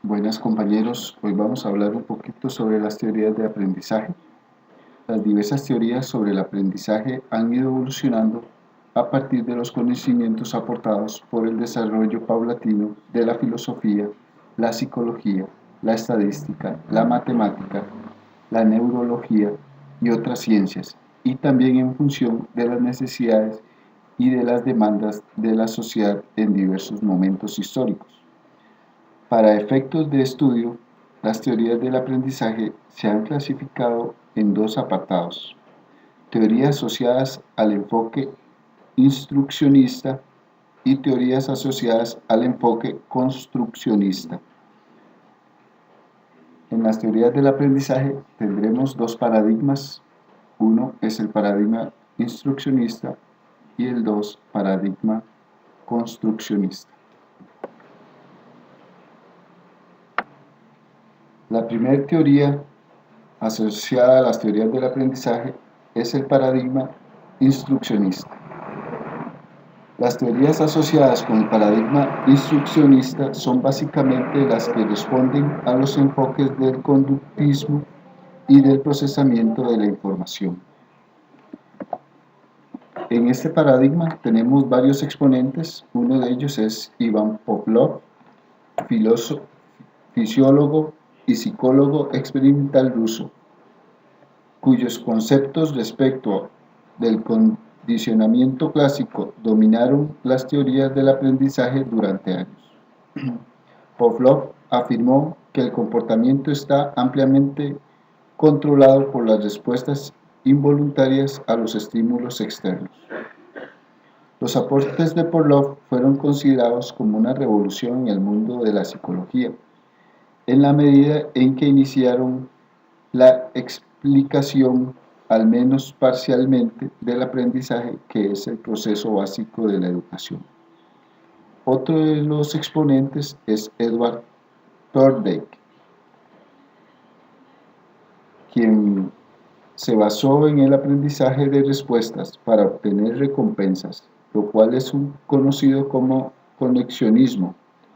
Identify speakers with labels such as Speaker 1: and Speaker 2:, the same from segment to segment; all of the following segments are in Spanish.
Speaker 1: Buenas compañeros, hoy vamos a hablar un poquito sobre las teorías de aprendizaje. Las diversas teorías sobre el aprendizaje han ido evolucionando a partir de los conocimientos aportados por el desarrollo paulatino de la filosofía, la psicología, la estadística, la matemática, la neurología y otras ciencias, y también en función de las necesidades y de las demandas de la sociedad en diversos momentos históricos. Para efectos de estudio, las teorías del aprendizaje se han clasificado en dos apartados: teorías asociadas al enfoque instruccionista y teorías asociadas al enfoque construccionista. En las teorías del aprendizaje tendremos dos paradigmas. Uno es el paradigma instruccionista y el dos, paradigma construccionista. La primera teoría asociada a las teorías del aprendizaje es el paradigma instruccionista. Las teorías asociadas con el paradigma instruccionista son básicamente las que responden a los enfoques del conductismo y del procesamiento de la información. En este paradigma tenemos varios exponentes. Uno de ellos es Ivan Pavlov, fisiólogo y psicólogo experimental ruso, cuyos conceptos respecto del condicionamiento clásico dominaron las teorías del aprendizaje durante años. Pavlov afirmó que el comportamiento está ampliamente controlado por las respuestas involuntarias a los estímulos externos. Los aportes de Pavlov fueron considerados como una revolución en el mundo de la psicología, en la medida en que iniciaron la explicación, al menos parcialmente, del aprendizaje, que es el proceso básico de la educación. Otro de los exponentes es Edward Thorndike, quien se basó en el aprendizaje de respuestas para obtener recompensas, lo cual es conocido como conexionismo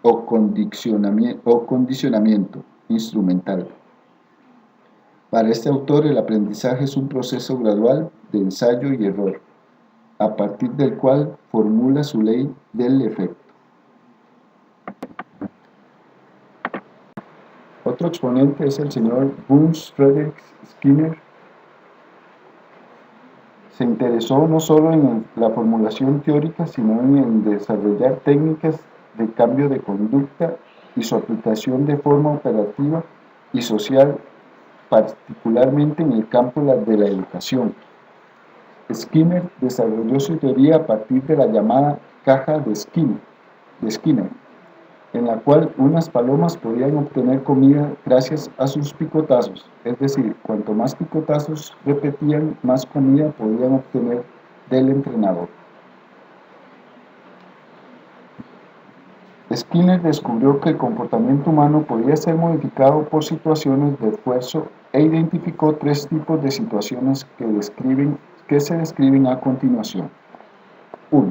Speaker 1: o condicionamiento instrumental. Para este autor, el aprendizaje es un proceso gradual de ensayo y error, a partir del cual formula su ley del efecto. Otro exponente es el señor Burns Frederick Skinner. Se interesó no solo en la formulación teórica, sino en desarrollar técnicas de cambio de conducta y su aplicación de forma operativa y social, particularmente en el campo de la educación. Skinner desarrolló su teoría a partir de la llamada caja de Skinner, en la cual unas palomas podían obtener comida gracias a sus picotazos, es decir, cuanto más picotazos repetían, más comida podían obtener del entrenador. Skinner descubrió que el comportamiento humano podía ser modificado por situaciones de esfuerzo e identificó tres tipos de situaciones que se describen a continuación. 1.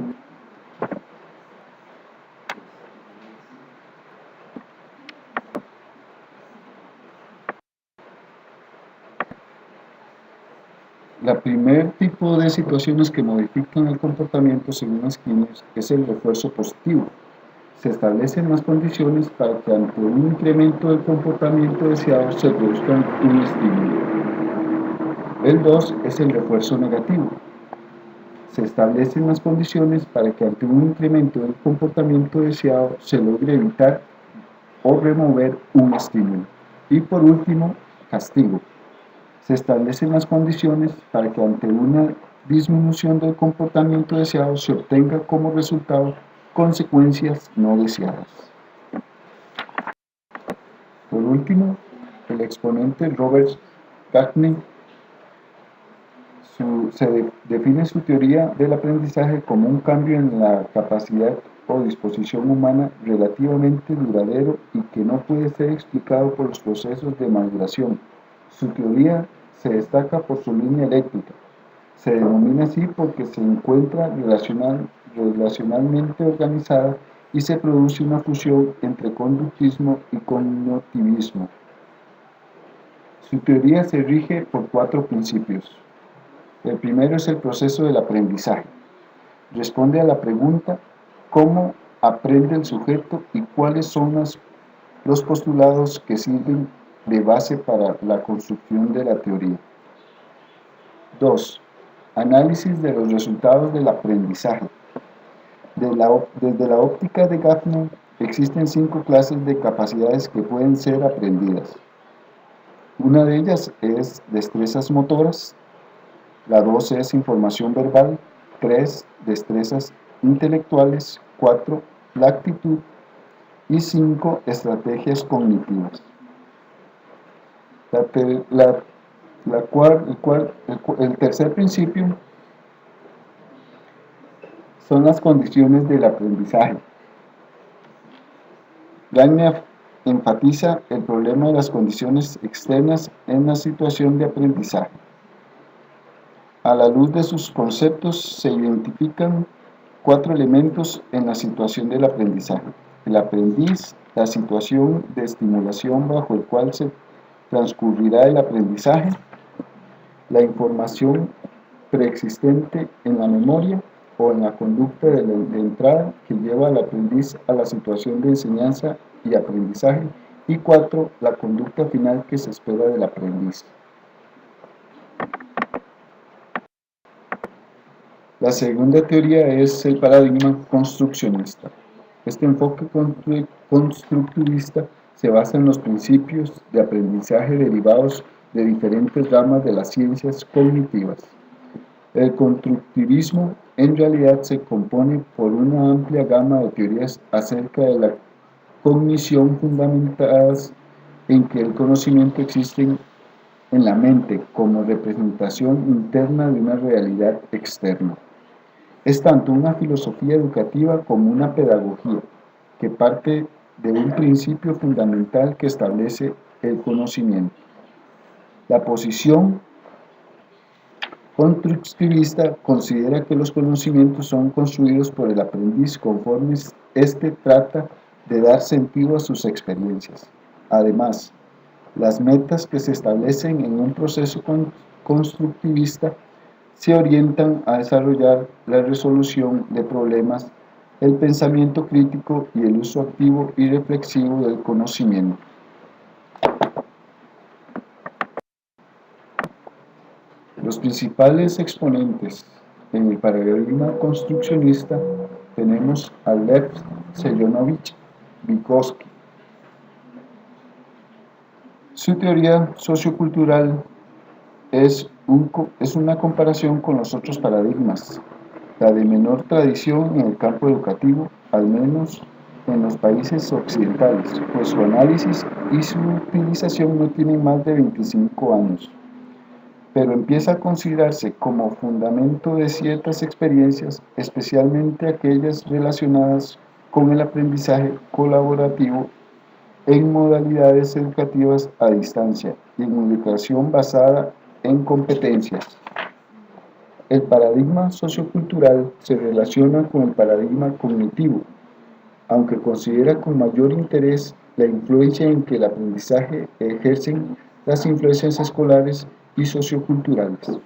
Speaker 1: El primer tipo de situaciones que modifican el comportamiento, según Skinner, es el refuerzo positivo. Se establecen las condiciones para que ante un incremento del comportamiento deseado se produzca un estímulo. El 2 es el refuerzo negativo. Se establecen las condiciones para que ante un incremento del comportamiento deseado se logre evitar o remover un estímulo. Y por último, castigo. Se establecen las condiciones para que ante una disminución del comportamiento deseado se obtenga como resultado consecuencias no deseadas. Por último, el exponente Robert Gaffney define su teoría del aprendizaje como un cambio en la capacidad o disposición humana relativamente duradero y que no puede ser explicado por los procesos de maduración. Su teoría se destaca por su línea eléctrica. Se denomina así porque se encuentra relacionalmente organizada y se produce una fusión entre conductismo y cognitivismo. Su teoría se rige por 4 principios. El primero es el proceso del aprendizaje. Responde a la pregunta ¿cómo aprende el sujeto y cuáles son los postulados que sirven de base para la construcción de la teoría? 2. Análisis de los resultados del aprendizaje. Desde la óptica de Gafner, existen 5 clases de capacidades que pueden ser aprendidas. Una de ellas es destrezas motoras, la 2 es información verbal, 3 destrezas intelectuales, 4 la actitud y 5 estrategias cognitivas. El tercer principio son las condiciones del aprendizaje. Gagner enfatiza el problema de las condiciones externas en la situación de aprendizaje. A la luz de sus conceptos se identifican 4 elementos en la situación del aprendizaje: el aprendiz, la situación de estimulación bajo el cual se transcurrirá el aprendizaje, la información preexistente en la memoria o en la conducta de entrada que lleva al aprendiz a la situación de enseñanza y aprendizaje, y 4 la conducta final que se espera del aprendiz. La segunda teoría es el paradigma construccionista. Este enfoque constructivista se basa en los principios de aprendizaje derivados de diferentes ramas de las ciencias cognitivas. El constructivismo en realidad se compone por una amplia gama de teorías acerca de la cognición fundamentadas en que el conocimiento existe en la mente como representación interna de una realidad externa. Es tanto una filosofía educativa como una pedagogía, que parte de un principio fundamental que establece el conocimiento. La posición constructivista considera que los conocimientos son construidos por el aprendiz conforme éste trata de dar sentido a sus experiencias. Además, las metas que se establecen en un proceso constructivista se orientan a desarrollar la resolución de problemas, el pensamiento crítico y el uso activo y reflexivo del conocimiento. Los principales exponentes en el paradigma construccionista tenemos a Lev Sejnonovich Vygotsky. Su teoría sociocultural es una comparación con los otros paradigmas, la de menor tradición en el campo educativo, al menos en los países occidentales, pues su análisis y su utilización no tienen más de 25 años, pero empieza a considerarse como fundamento de ciertas experiencias, especialmente aquellas relacionadas con el aprendizaje colaborativo en modalidades educativas a distancia y en educación basada en competencias. El paradigma sociocultural se relaciona con el paradigma cognitivo, aunque considera con mayor interés la influencia en que el aprendizaje ejercen las influencias escolares y socioculturales.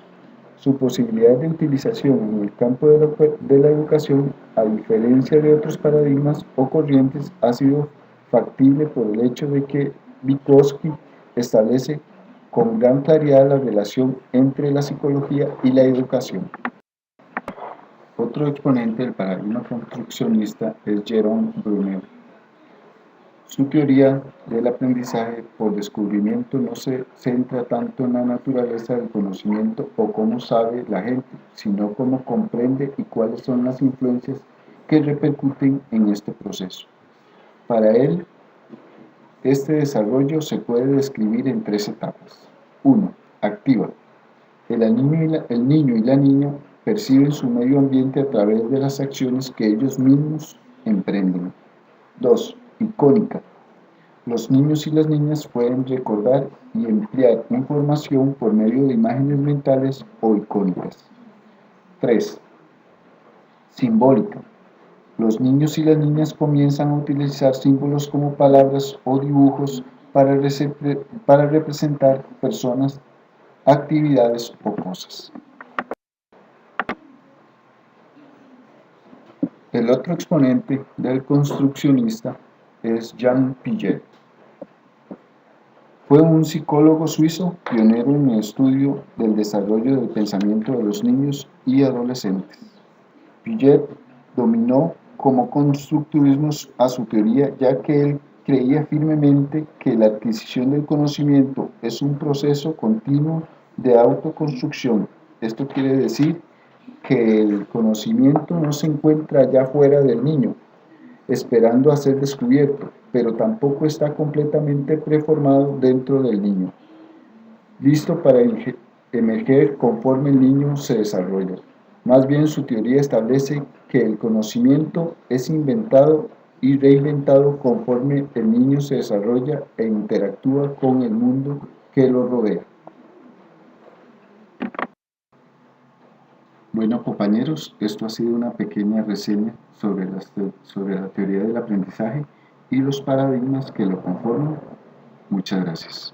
Speaker 1: Su posibilidad de utilización en el campo de la educación, a diferencia de otros paradigmas o corrientes, ha sido factible por el hecho de que Vygotsky establece con gran claridad la relación entre la psicología y la educación. Otro exponente del paradigma construccionista es Jerome Bruner. Su teoría del aprendizaje por descubrimiento no se centra tanto en la naturaleza del conocimiento o cómo sabe la gente, sino cómo comprende y cuáles son las influencias que repercuten en este proceso. Para él, este desarrollo se puede describir en 3 etapas. 1. Activa. El niño y la niña perciben su medio ambiente a través de las acciones que ellos mismos emprenden. 2. Icónica. Los niños y las niñas pueden recordar y emplear información por medio de imágenes mentales o icónicas. 3. Simbólica. Los niños y las niñas comienzan a utilizar símbolos como palabras o dibujos para representar personas, actividades o cosas. El otro exponente del construccionista es Jean Piaget. Fue un psicólogo suizo pionero en el estudio del desarrollo del pensamiento de los niños y adolescentes. Piaget dominó como constructivismo a su teoría, ya que él creía firmemente que la adquisición del conocimiento es un proceso continuo de autoconstrucción. Esto quiere decir que el conocimiento no se encuentra allá fuera del niño, esperando a ser descubierto, pero tampoco está completamente preformado dentro del niño, listo para emerger conforme el niño se desarrolla. Más bien, su teoría establece que el conocimiento es inventado y reinventado conforme el niño se desarrolla e interactúa con el mundo que lo rodea. Bueno, compañeros, esto ha sido una pequeña reseña sobre la teoría del aprendizaje y los paradigmas que lo conforman. Muchas gracias.